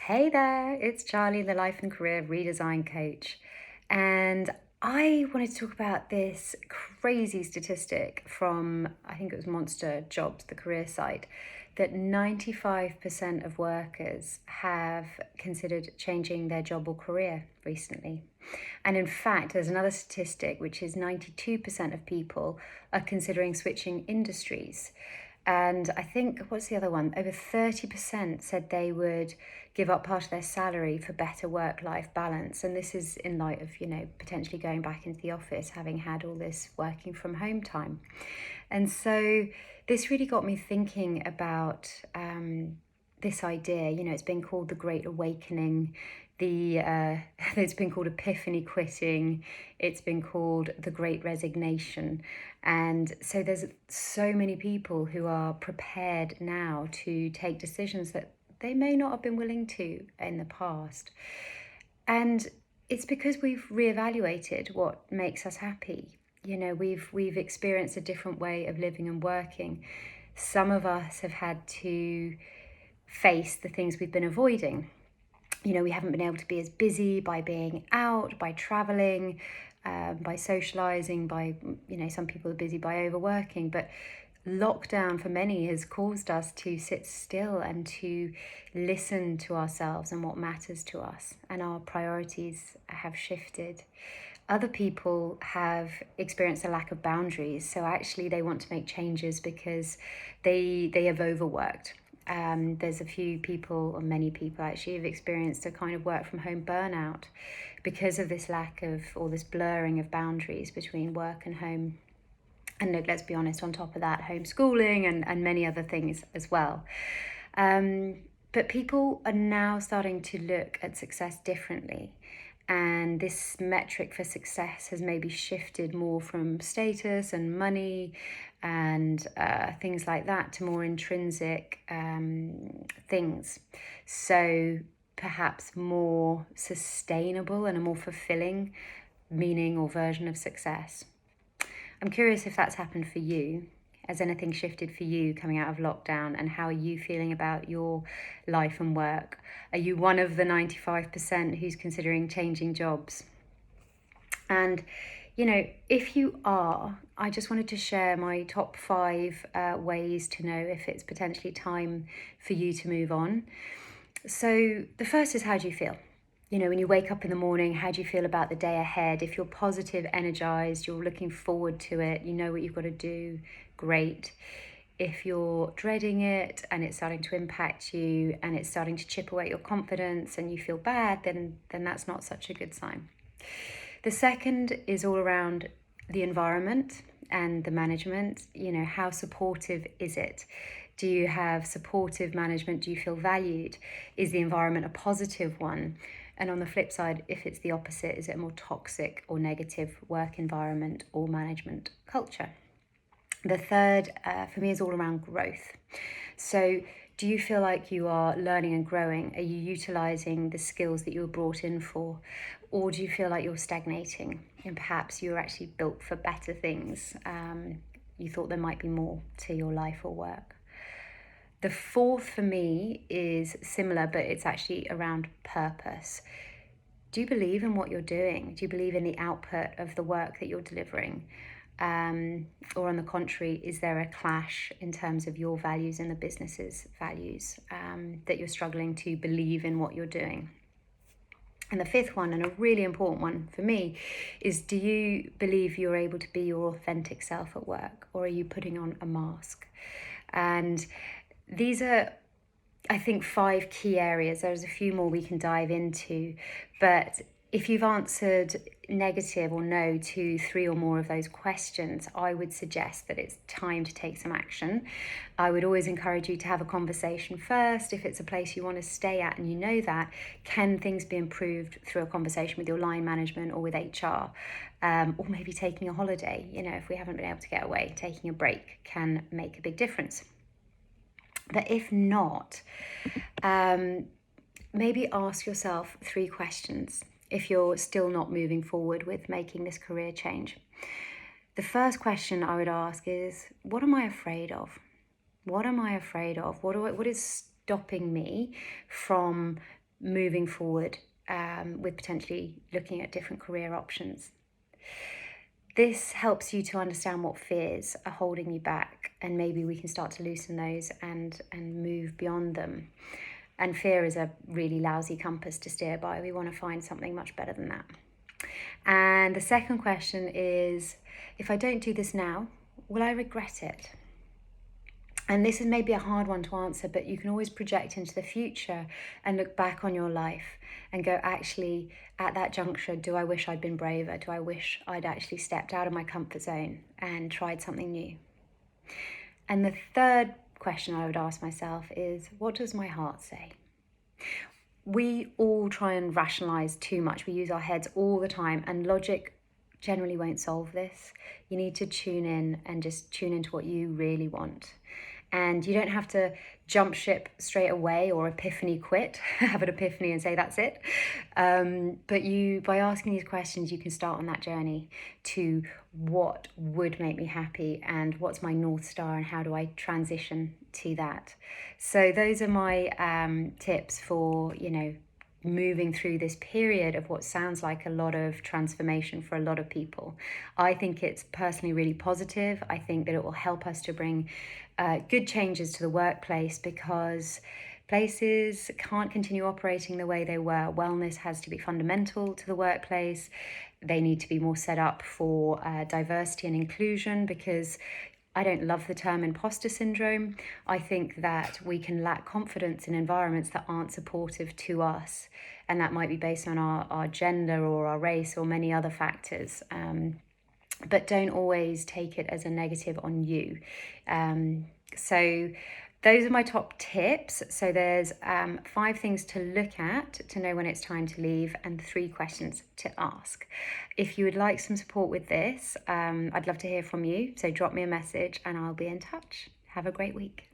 Hey there, it's Charlie, the Life and Career Redesign Coach. And I wanted to talk about this crazy statistic from, I think it was Monster Jobs, the career site, that 95% of workers have considered changing their job or career recently. And in fact, there's another statistic which is 92% of people are considering switching industries. And I think, what's the other one? Over 30% said they would give up part of their salary for better work-life balance. And this is in light of, potentially going back into the office, having had all this working from home time. And so this really got me thinking about this idea. It's been called the Great Awakening. It's been called Epiphany quitting. It's been called the Great Resignation. And so there's so many people who are prepared now to take decisions that they may not have been willing to in the past. And it's because we've reevaluated what makes us happy. We've experienced a different way of living and working. Some of us have had to face the things we've been avoiding. We haven't been able to be as busy by being out, by traveling, by socializing, some people are busy by overworking, but lockdown for many has caused us to sit still and to listen to ourselves and what matters to us, and our priorities have shifted. Other people have experienced a lack of boundaries, so actually they want to make changes because they have overworked. There's a few people, or many people actually, have experienced a kind of work from home burnout because of this lack of, or this blurring of boundaries between work and home. And look, let's be honest, on top of that, homeschooling and many other things as well. But people are now starting to look at success differently. And this metric for success has maybe shifted more from status and money and things like that to more intrinsic things. So perhaps more sustainable and a more fulfilling meaning or version of success. I'm curious if that's happened for you. Has anything shifted for you coming out of lockdown, and how are you feeling about your life and work? Are you one of the 95% who's considering changing jobs? And, if you are, I just wanted to share my top 5 ways to know if it's potentially time for you to move on. So the first is, how do you feel? When you wake up in the morning, how do you feel about the day ahead? If you're positive, energized, you're looking forward to it, you know what you've got to do, great. If you're dreading it and it's starting to impact you and it's starting to chip away at your confidence and you feel bad, then that's not such a good sign. The second is all around the environment and the management. How supportive is it? Do you have supportive management? Do you feel valued? Is the environment a positive one? And on the flip side, if it's the opposite, is it a more toxic or negative work environment or management culture? The third, for me, is all around growth. So do you feel like you are learning and growing? Are you utilizing the skills that you were brought in for? Or do you feel like you're stagnating and perhaps you're actually built for better things? You thought there might be more to your life or work. The fourth for me is similar, but it's actually around purpose. Do you believe in what you're doing? Do you believe in the output of the work that you're delivering? Or on the contrary, is there a clash in terms of your values and the business's values, that you're struggling to believe in what you're doing? And the fifth one, and a really important one for me, is, do you believe you're able to be your authentic self at work, or are you putting on a mask? And these are, I think, 5 key areas. There's a few more we can dive into, but if you've answered negative or no to 3 or more of those questions, I would suggest that it's time to take some action. I would always encourage you to have a conversation first. If it's a place you want to stay at and you know that, can things be improved through a conversation with your line management or with HR? Or maybe taking a holiday. If we haven't been able to get away, taking a break can make a big difference. But if not, maybe ask yourself 3 questions if you're still not moving forward with making this career change. The first question I would ask is, what am I afraid of? What am I afraid of? What is stopping me from moving forward with potentially looking at different career options. This helps you to understand what fears are holding you back, and maybe we can start to loosen those and move beyond them. And fear is a really lousy compass to steer by. We want to find something much better than that. And the second question is, if I don't do this now, will I regret it? And this is maybe a hard one to answer, but you can always project into the future and look back on your life and go, actually, at that juncture, do I wish I'd been braver? Do I wish I'd actually stepped out of my comfort zone and tried something new? And the third question I would ask myself is, what does my heart say? We all try and rationalize too much. We use our heads all the time, and logic generally won't solve this. You need to tune in and just tune into what you really want. And you don't have to jump ship straight away or epiphany quit, have an epiphany and say that's it. But by asking these questions, you can start on that journey to what would make me happy and what's my North Star and how do I transition to that. So those are my tips for, moving through this period of what sounds like a lot of transformation for a lot of people. I think it's personally really positive. I think that it will help us to bring good changes to the workplace, because places can't continue operating the way they were. Wellness has to be fundamental to the workplace. They need to be more set up for diversity and inclusion, because I don't love the term imposter syndrome. I think that we can lack confidence in environments that aren't supportive to us, and that might be based on our gender or our race or many other factors. But don't always take it as a negative on you. So those are my top tips. So there's 5 things to look at to know when it's time to leave, and 3 questions to ask. If you would like some support with this, I'd love to hear from you. So drop me a message and I'll be in touch. Have a great week.